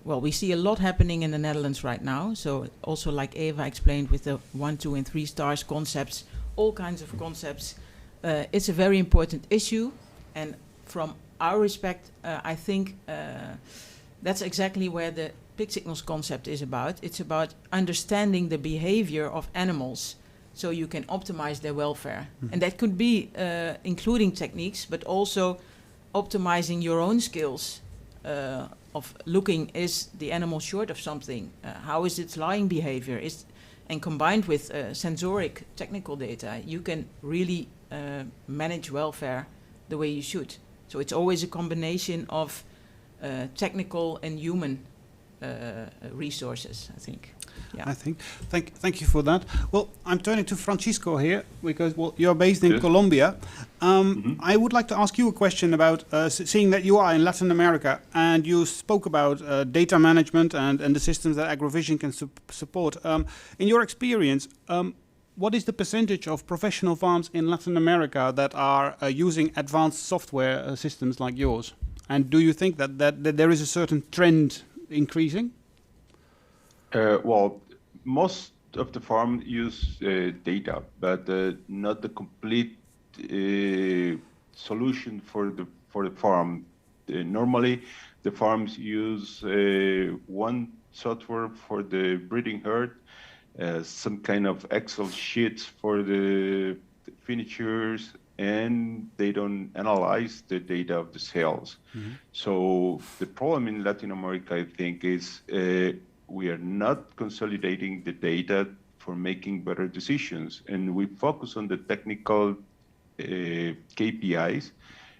S6: we see a lot happening in the Netherlands right now. So also, like Eva explained, with the 1, 2, and 3 stars concepts, all kinds of concepts, it's a very important issue. And from our respect, I think that's exactly where the pig signals concept is about. It's about understanding the behavior of animals so you can optimize their welfare. Mm-hmm. And that could be including techniques, but also optimizing your own skills of looking, is the animal short of something? How is its lying behavior? And combined with sensoric technical data, you can really manage welfare the way you should. So it's always a combination of technical and human resources, I think. Yeah.
S2: I think. Thank you for that. Well, I'm turning to Francisco here because, well, you're based in Colombia. I would like to ask you a question about seeing that you are in Latin America and you spoke about data management and the systems that AgroVision can support. In your experience, what is the percentage of professional farms in Latin America that are using advanced software systems like yours? And do you think that there is a certain trend increasing?
S4: Well, most of the farm use data, but not the complete solution for the farm. Normally, the farms use one software for the breeding herd, some kind of Excel sheets for the finishers, and they don't analyze the data of the sales. Mm-hmm. So the problem in Latin America, I think, is we are not consolidating the data for making better decisions. And we focus on the technical KPIs,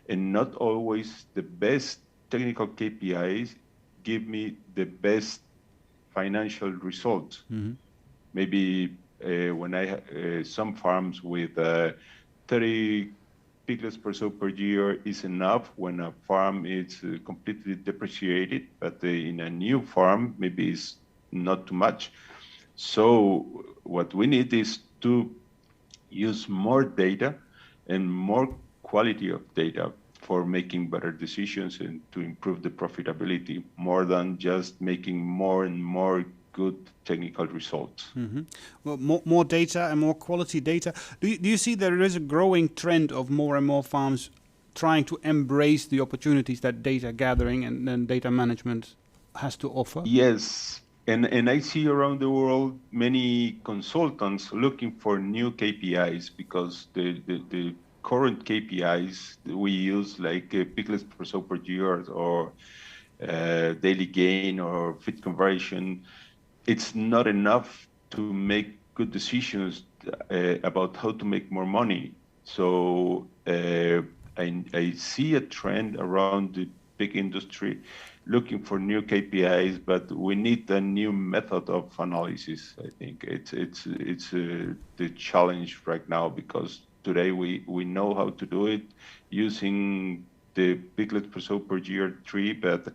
S4: and not always the best technical KPIs give me the best financial results. Mm-hmm. Maybe when some farms with 30 piglets per sow per year is enough when a farm is completely depreciated, but in a new farm, maybe it's not too much. So what we need is to use more data and more quality of data for making better decisions and to improve the profitability, more than just making more and more good technical results.
S2: Mm-hmm. Well, more data and more quality data. Do you see there is a growing trend of more and more farms trying to embrace the opportunities that data gathering and data management has to offer?
S4: Yes, and I see around the world many consultants looking for new KPIs, because the current KPIs we use, like piglets per sow per year or daily gain or feed conversion, it's not enough to make good decisions about how to make more money. So I see a trend around the big industry looking for new KPIs, but we need a new method of analysis. I think it's the challenge right now, because today we know how to do it using the piglets per sow per year tree, but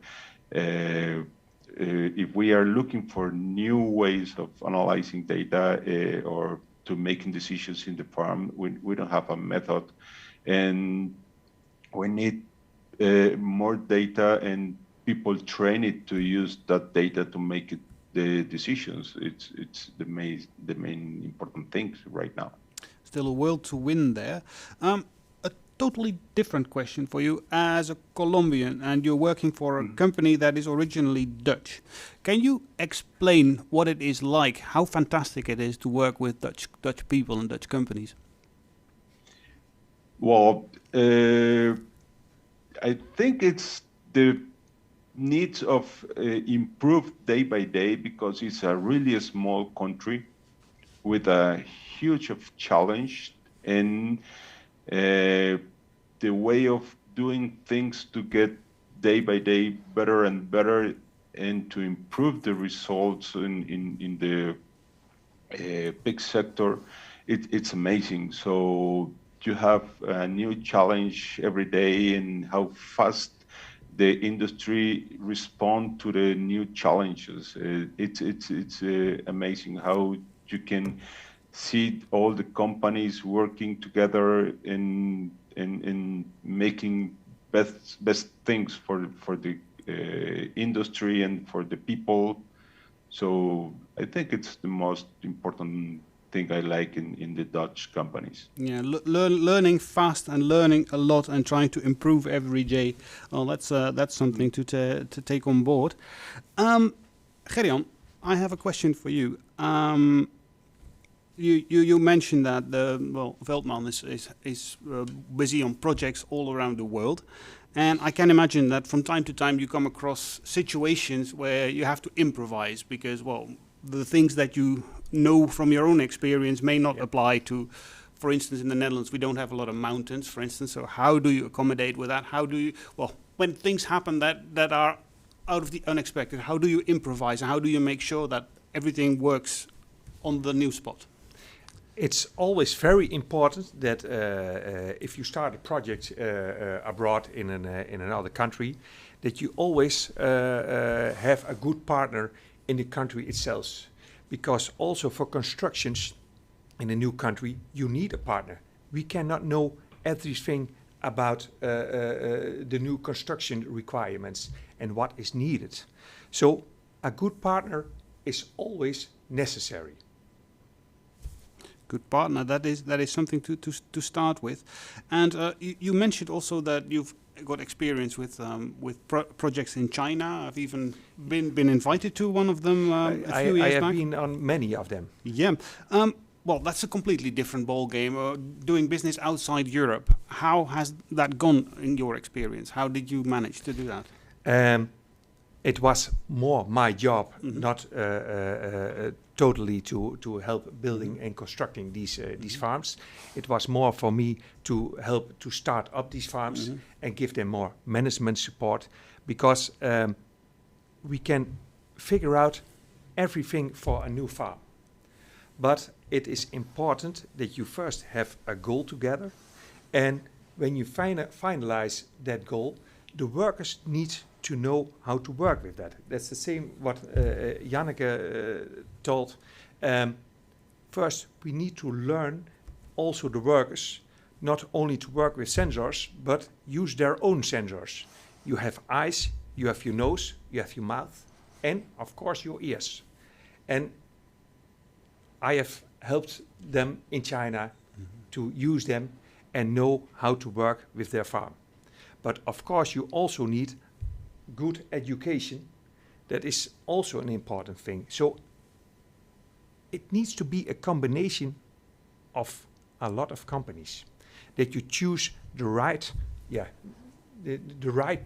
S4: if we are looking for new ways of analyzing data or to making decisions in the farm, we don't have a method, and we need more data and people trained to use that data to make the decisions. It's the main important things right now.
S2: Still a world to win there. A totally different question for you as a Colombian, and you're working for a company that is originally Dutch. Can you explain what it is like, how fantastic it is to work with Dutch people and Dutch companies?
S4: Well, I think it's the needs of improved day by day, because it's a really small country with a huge of challenge, and the way of doing things to get day by day better and better, and to improve the results in the pig sector, it's amazing. So you have a new challenge every day, and how fast the industry respond to the new challenges. It's amazing how you can see all the companies working together in making best things for the industry and for the people. So I think it's the most important thing I like in the Dutch companies.
S2: Yeah, learning fast and learning a lot and trying to improve every day. Well, that's something to take on board. Gerjan, I have a question for you. You mentioned that Veldman is busy on projects all around the world. And I can imagine that from time to time you come across situations where you have to improvise because, well, the things that you know from your own experience may not apply to, for instance, in the Netherlands, we don't have a lot of mountains, for instance. So how do you accommodate with that? How do you, well, when things happen that are out of the unexpected, how do you improvise and how do you make sure that everything works on the new spot?
S5: It's always very important that if you start a project abroad in another country, that you always have a good partner in the country itself. Because also for constructions in a new country, you need a partner. We cannot know everything about the new construction requirements and what is needed. So a good partner is always necessary.
S2: Good partner, that is something to start with. And you mentioned also that you've got experience with projects in China. I've even been invited to one of them a few years back.
S5: I have been on many of them.
S2: Yeah. Well, that's a completely different ball game. Doing business outside Europe. How has that gone in your experience? How did you manage to do that?
S5: It was more my job, not totally to help building and constructing these farms. It was more for me to help to start up these farms and give them more management support, because we can figure out everything for a new farm. But it is important that you first have a goal together, and when you finalize that goal, the workers need to know how to work with that. That's the same what Janneke told. First, we need to learn also the workers not only to work with sensors, but use their own sensors. You have eyes, you have your nose, you have your mouth, and of course your ears. And I have helped them in China to use them and know how to work with their farm. But of course you also need good education. That is also an important thing. So it needs to be a combination of a lot of companies, that you choose the right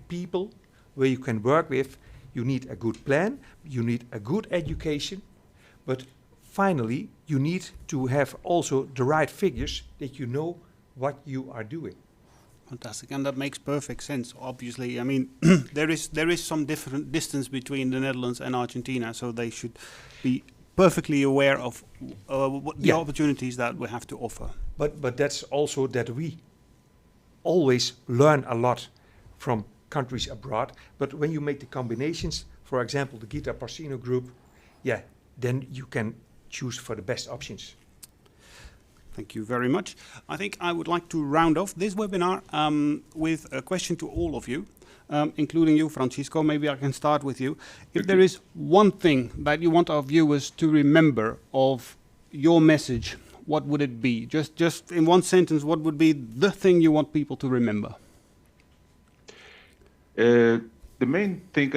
S5: people where you can work with. You need a good plan, you need a good education, but finally you need to have also the right figures, that you know what you are doing.
S2: Fantastic, and that makes perfect sense. Obviously, I mean, there is some different distance between the Netherlands and Argentina, so they should be perfectly aware of what the opportunities that we have to offer.
S5: But that's also that we always learn a lot from countries abroad. But when you make the combinations, for example, the Gita Porcino group, then you can choose for the best options.
S2: Thank you very much. I think I would like to round off this webinar with a question to all of you, including you, Francisco. Maybe I can start with you. If there is one thing that you want our viewers to remember of your message, what would it be? Just in one sentence, what would be the thing you want people to remember?
S4: The main thing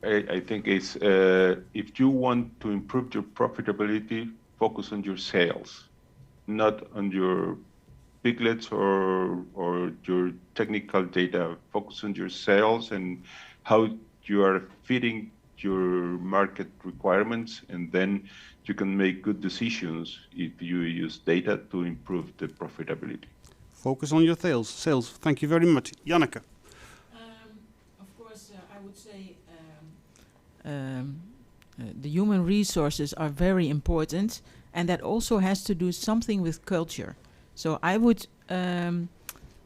S4: I think is if you want to improve your profitability, focus on your sales, not on your piglets or your technical data. Focus on your sales and how you are fitting your market requirements, and then you can make good decisions if you use data to improve the profitability.
S2: Focus on your sales. Thank you very much. Janneke.
S6: Of course, I would say the human resources are very important, and that also has to do something with culture. So I would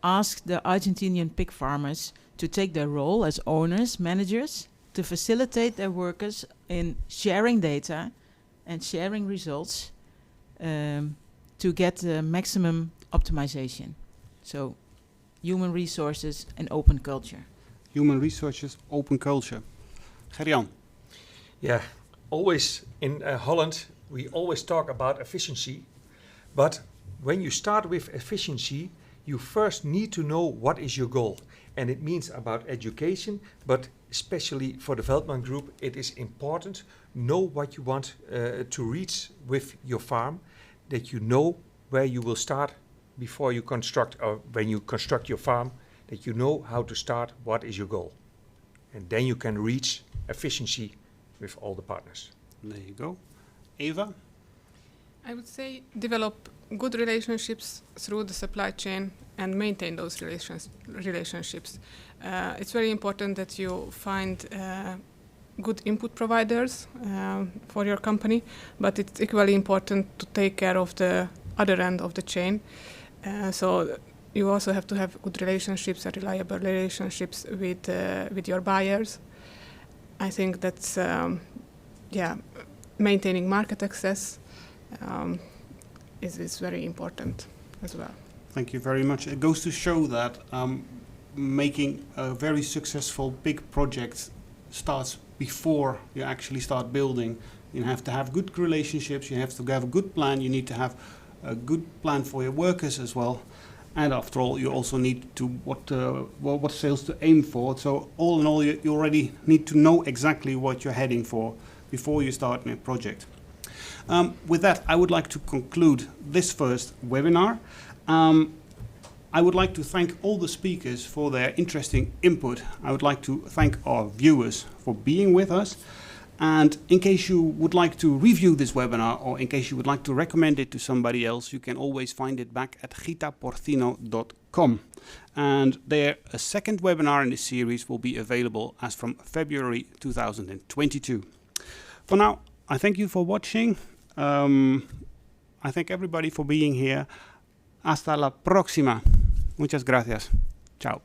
S6: ask the Argentinian pig farmers to take their role as owners, managers, to facilitate their workers in sharing data and sharing results to get the maximum optimization. So human resources and open culture.
S2: Human resources, open culture. Gerjan.
S5: Yeah, always in Holland, we always talk about efficiency. But when you start with efficiency, you first need to know what is your goal. And it means about education, but especially for the Veldman Group, it is important know what you want to reach with your farm, that you know where you will start before you construct, or when you construct your farm, that you know how to start, what is your goal. And then you can reach efficiency with all the partners.
S2: There you go. Eva?
S3: I would say develop good relationships through the supply chain and maintain those relationships. It's very important that you find good input providers for your company, but it's equally important to take care of the other end of the chain. So you also have to have good relationships and reliable relationships with your buyers. I think that's maintaining market access is very important as well.
S2: Thank you very much. It goes to show that making a very successful big project starts before you actually start building. You have to have good relationships, you have to have a good plan, you need to have a good plan for your workers as well. And after all, you also need to what sales to aim for. So all in all, you already need to know exactly what you're heading for before you start a project. With that, I would like to conclude this first webinar. I would like to thank all the speakers for their interesting input. I would like to thank our viewers for being with us. And in case you would like to review this webinar, or in case you would like to recommend it to somebody else, you can always find it back at gitaporcino.com. And there, a second webinar in this series will be available as from February 2022. For now, I thank you for watching. I thank everybody for being here. Hasta la próxima. Muchas gracias. Chao.